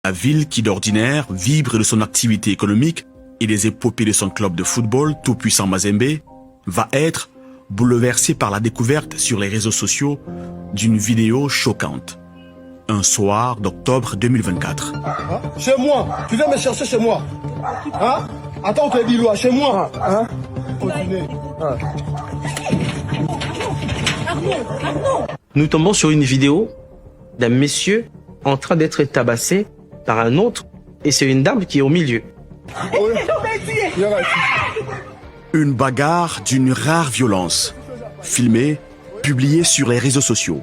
La ville qui d'ordinaire vibre de son activité économique et des épopées de son club de football tout-puissant Mazembe va être bouleversée par la découverte sur les réseaux sociaux d'une vidéo choquante. Un soir d'octobre 2024. Chez moi, tu viens me chercher chez moi. Hein? Attends, tu es dit chez moi. Hein? Nous tombons sur une vidéo d'un monsieur en train d'être tabassé par un autre et c'est une dame qui est au milieu. Une bagarre d'une rare violence, filmée, publiée sur les réseaux sociaux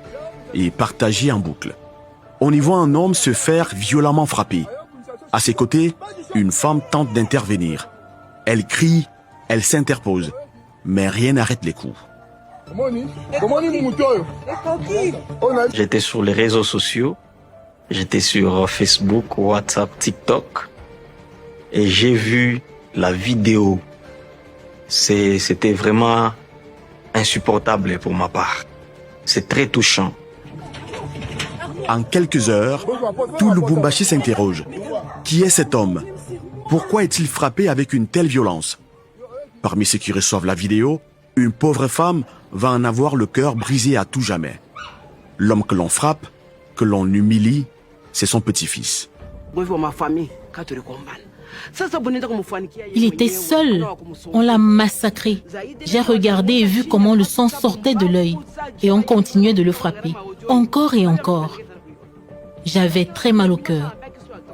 et partagée en boucle. On y voit un homme se faire violemment frapper. À ses côtés, une femme tente d'intervenir. Elle crie, elle s'interpose, mais rien n'arrête les coups. J'étais sur les réseaux sociaux, j'étais sur Facebook, WhatsApp, TikTok et j'ai vu la vidéo. C'était vraiment insupportable pour ma part. C'est très touchant. En quelques heures, tout Lubumbashi s'interroge. Qui est cet homme? Pourquoi est-il frappé avec une telle violence? Parmi ceux qui reçoivent la vidéo, une pauvre femme va en avoir le cœur brisé à tout jamais. L'homme que l'on frappe, que l'on humilie, c'est son petit-fils. Il était seul. On l'a massacré. J'ai regardé et vu comment le sang sortait de l'œil. Et on continuait de le frapper. Encore et encore. J'avais très mal au cœur.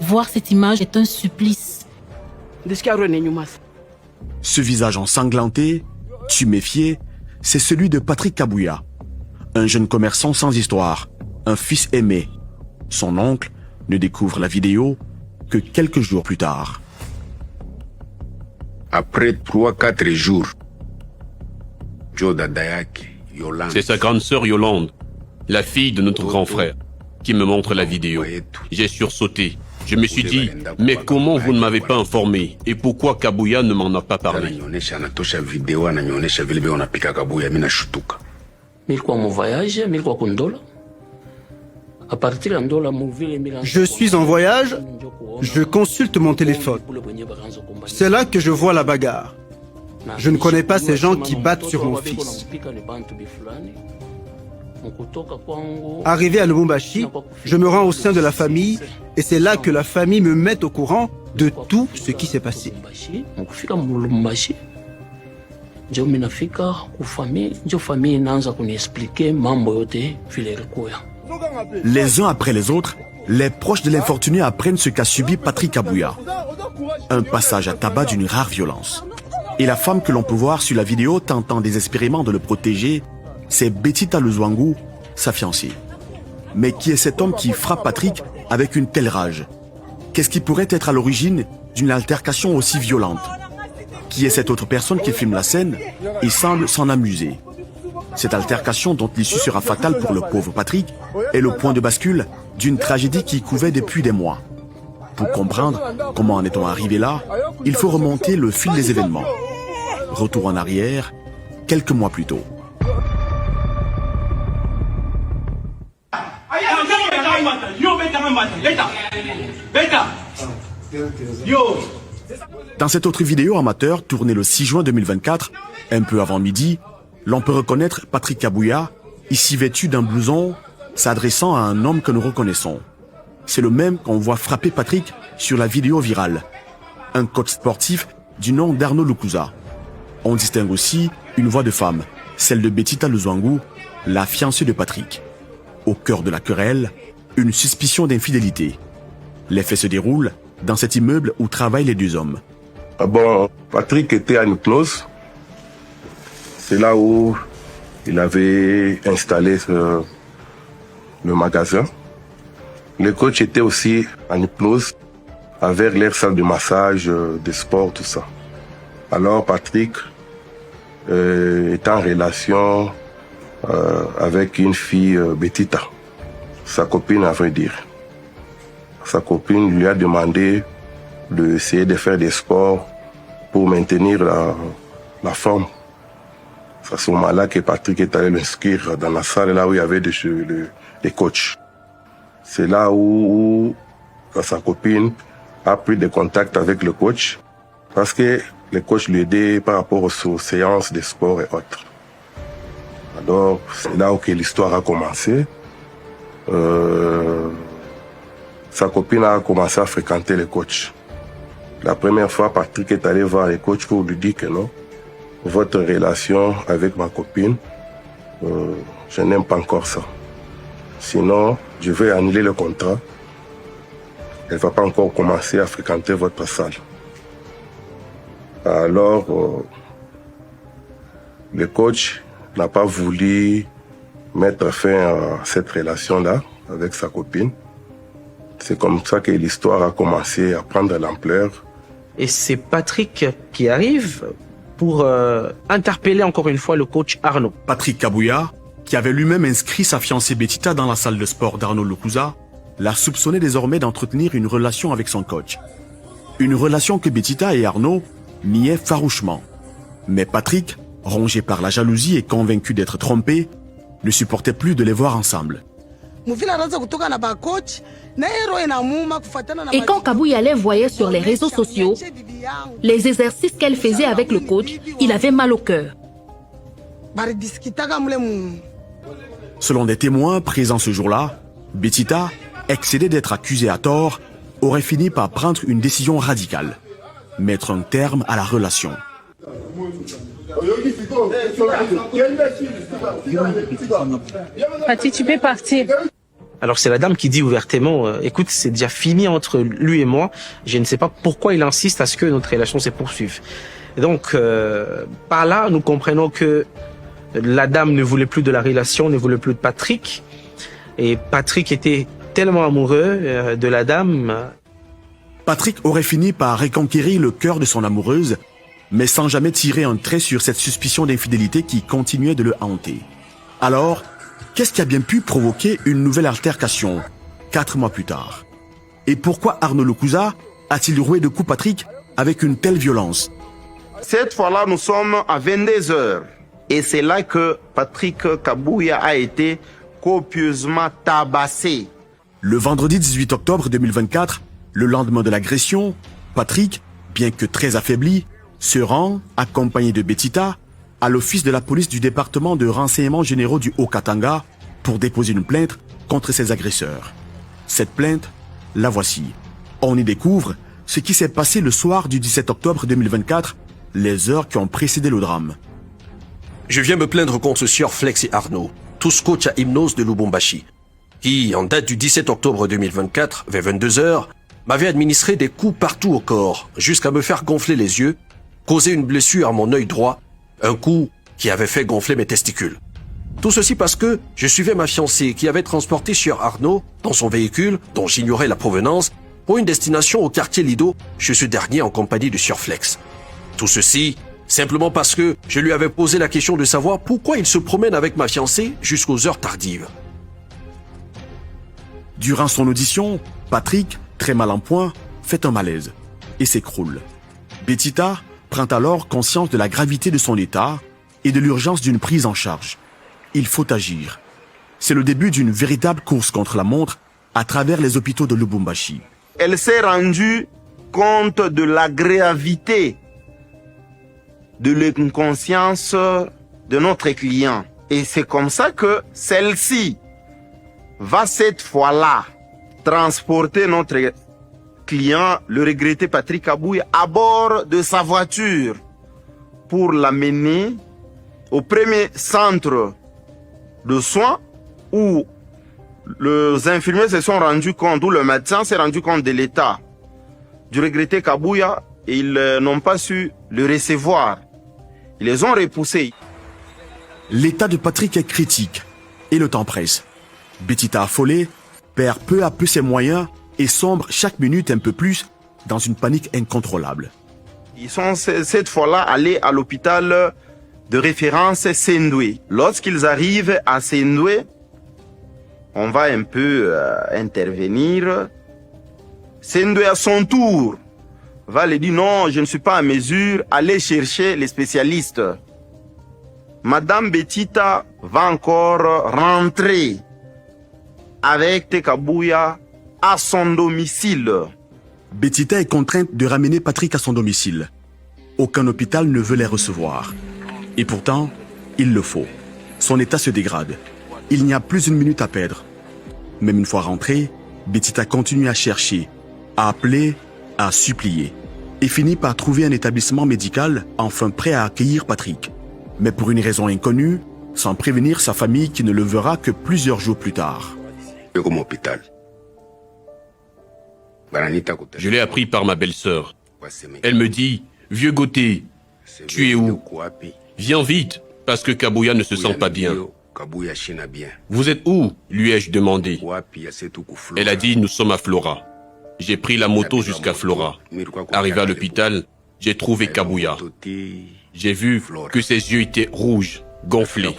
Voir cette image est un supplice. Ce visage ensanglanté, tuméfié, c'est celui de Patrick Kabouya. Un jeune commerçant sans histoire, un fils aimé. Son oncle ne découvre la vidéo que quelques jours plus tard. Après 3-4 jours, c'est sa grande sœur Yolande, la fille de notre grand frère, qui me montre la vidéo. J'ai sursauté. Je me suis dit, mais comment vous ne m'avez pas informé et pourquoi Kabouya ne m'en a pas parlé? Je suis en voyage, je consulte mon téléphone. C'est là que je vois la bagarre. Je ne connais pas ces gens qui battent sur mon fils. Arrivé à Lubumbashi, je me rends au sein de la famille et c'est là que la famille me met au courant de tout ce qui s'est passé. Les uns après les autres, les proches de l'infortuné apprennent ce qu'a subi Patrick Kabouya. Un passage à tabac d'une rare violence. Et la femme que l'on peut voir sur la vidéo tentant désespérément de le protéger, c'est Betita Luzwangu, sa fiancée. Mais qui est cet homme qui frappe Patrick avec une telle rage? Qu'est-ce qui pourrait être à l'origine d'une altercation aussi violente? Qui est cette autre personne qui filme la scène et semble s'en amuser? Cette altercation dont l'issue sera fatale pour le pauvre Patrick est le point de bascule d'une tragédie qui couvait depuis des mois. Pour comprendre comment en est-on arrivé là, il faut remonter le fil des événements. Retour en arrière, quelques mois plus tôt. Dans cette autre vidéo amateur tournée le 6 juin 2024, un peu avant midi, l'on peut reconnaître Patrick Kabouya, ici vêtu d'un blouson, s'adressant à un homme que nous reconnaissons. C'est le même qu'on voit frapper Patrick sur la vidéo virale. Un coach sportif du nom d'Arnaud Lukuza. On distingue aussi une voix de femme, celle de Betita Luzwangu, la fiancée de Patrick. Au cœur de la querelle, une suspicion d'infidélité. Les faits se déroulent dans cet immeuble où travaillent les deux hommes. Bon, Patrick était à une close. C'est là où il avait installé le magasin. Le coach était aussi à une close avec leur salle de massage, de sport, tout ça. Alors Patrick est en relation avec une fille, Betita, sa copine à vrai dire. Sa copine lui a demandé d'essayer de faire des sports pour maintenir la forme. C'est à ce moment-là que Patrick est allé l'inscrire dans la salle là où il y avait des coachs. C'est là où sa copine a pris des contacts avec le coach parce que le coach lui aidait par rapport aux séances de sport et autres. Alors, c'est là où l'histoire a commencé. Sa copine a commencé à fréquenter le coach. La première fois, Patrick est allé voir le coach pour lui dire que non, votre relation avec ma copine, je n'aime pas encore ça. Sinon, je vais annuler le contrat. Elle ne va pas encore commencer à fréquenter votre salle. Alors, le coach n'a pas voulu mettre fin à cette relation-là avec sa copine. C'est comme ça que l'histoire a commencé à prendre l'ampleur. Et c'est Patrick qui arrive pour interpeller encore une fois le coach Arnaud. Patrick Kabouya, qui avait lui-même inscrit sa fiancée Betita dans la salle de sport d'Arnaud Loukouza, l'a soupçonné désormais d'entretenir une relation avec son coach. Une relation que Betita et Arnaud niaient farouchement. Mais Patrick, rongé par la jalousie et convaincu d'être trompé, ne supportait plus de les voir ensemble. Et quand Kabouya les voyait sur les réseaux sociaux, les exercices qu'elle faisait avec le coach, il avait mal au cœur. Selon des témoins présents ce jour-là, Betita, excédée d'être accusée à tort, aurait fini par prendre une décision radicale. Mettre un terme à la relation. Patrick, tu peux partir. Alors c'est la dame qui dit ouvertement, écoute, c'est déjà fini entre lui et moi. Je ne sais pas pourquoi il insiste à ce que notre relation se poursuive. Et donc, par là, nous comprenons que la dame ne voulait plus de la relation, ne voulait plus de Patrick. Et Patrick était tellement amoureux de la dame. Patrick aurait fini par reconquérir le cœur de son amoureuse, mais sans jamais tirer un trait sur cette suspicion d'infidélité qui continuait de le hanter. Alors, qu'est-ce qui a bien pu provoquer une nouvelle altercation 4 mois plus tard? Et pourquoi Arnaud Loukouza a-t-il roué de coups Patrick avec une telle violence? Cette fois-là, nous sommes à 22 heures. Et c'est là que Patrick Kabouya a été copieusement tabassé. Le vendredi 18 octobre 2024, le lendemain de l'agression, Patrick, bien que très affaibli, se rend, accompagné de Betita, à l'office de la police du département de renseignements généraux du Haut-Katanga pour déposer une plainte contre ses agresseurs. Cette plainte, la voici. On y découvre ce qui s'est passé le soir du 17 octobre 2024, les heures qui ont précédé le drame. Je viens me plaindre contre Sieur Flex et Arnaud, tous coachs à Hypnose de Lubumbashi, qui, en date du 17 octobre 2024, vers 22h, m'avaient administré des coups partout au corps, jusqu'à me faire gonfler les yeux, causer une blessure à mon œil droit, un coup qui avait fait gonfler mes testicules. Tout ceci parce que je suivais ma fiancée qui avait transporté Sieur Arnaud dans son véhicule, dont j'ignorais la provenance, pour une destination au quartier Lido, chez ce dernier en compagnie de Sieur Flex. Tout ceci simplement parce que je lui avais posé la question de savoir pourquoi il se promène avec ma fiancée jusqu'aux heures tardives. Durant son audition, Patrick, très mal en point, fait un malaise et s'écroule. Betita prend alors conscience de la gravité de son état et de l'urgence d'une prise en charge. Il faut agir. C'est le début d'une véritable course contre la montre à travers les hôpitaux de Lubumbashi. Elle s'est rendue compte de la gravité de l'inconscience de notre client. Et c'est comme ça que celle-ci va cette fois-là transporter notre client, le regretté Patrick Kabouya, à bord de sa voiture pour l'amener au premier centre de soins où les infirmiers se sont rendus compte, où le médecin s'est rendu compte de l'état du regretté Kabouya et ils n'ont pas su le recevoir. Ils les ont repoussés. L'état de Patrick est critique et le temps presse. Betita affolée perd peu à peu ses moyens et sombre chaque minute un peu plus dans une panique incontrôlable. Ils sont cette fois-là allés à l'hôpital de référence Sendoué. Lorsqu'ils arrivent à Sendoué, on va un peu intervenir. Sendoué à son tour va lui dire non, je ne suis pas à mesure, allez chercher les spécialistes. Madame Betita va encore rentrer avec Kabouya à son domicile. Betita est contrainte de ramener Patrick à son domicile. Aucun hôpital ne veut les recevoir. Et pourtant, il le faut. Son état se dégrade. Il n'y a plus une minute à perdre. Même une fois rentrée, Betita continue à chercher, à appeler, à supplier. Et finit par trouver un établissement médical enfin prêt à accueillir Patrick. Mais pour une raison inconnue, sans prévenir sa famille qui ne le verra que plusieurs jours plus tard. Je l'ai appris par ma belle-sœur. Elle me dit, vieux Gauthier, tu es où? Viens vite, parce que Kabuya ne se sent pas bien. Vous êtes où? Lui ai-je demandé. Elle a dit, nous sommes à Flora. J'ai pris la moto jusqu'à Flora. Arrivé à l'hôpital, j'ai trouvé Kabuya. J'ai vu que ses yeux étaient rouges, gonflés.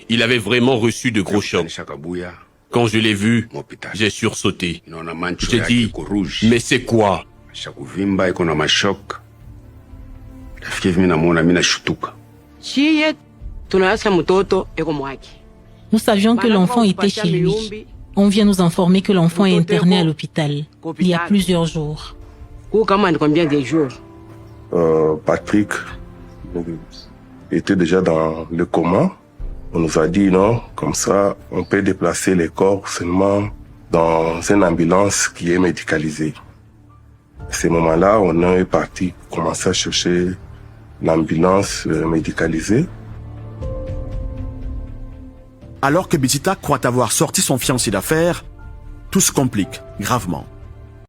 Il avait vraiment reçu de gros chocs. Quand je l'ai vu, j'ai sursauté. J'ai dit, mais c'est quoi? Nous savions que l'enfant était chez lui. On vient nous informer que l'enfant est interné à l'hôpital il y a plusieurs jours. Patrick était déjà dans le coma. On nous a dit non, comme ça, on peut déplacer les corps seulement dans une ambulance qui est médicalisée. À ce moment-là, on est parti commencer à chercher l'ambulance médicalisée. Alors que Betita croit avoir sorti son fiancé d'affaires, tout se complique gravement.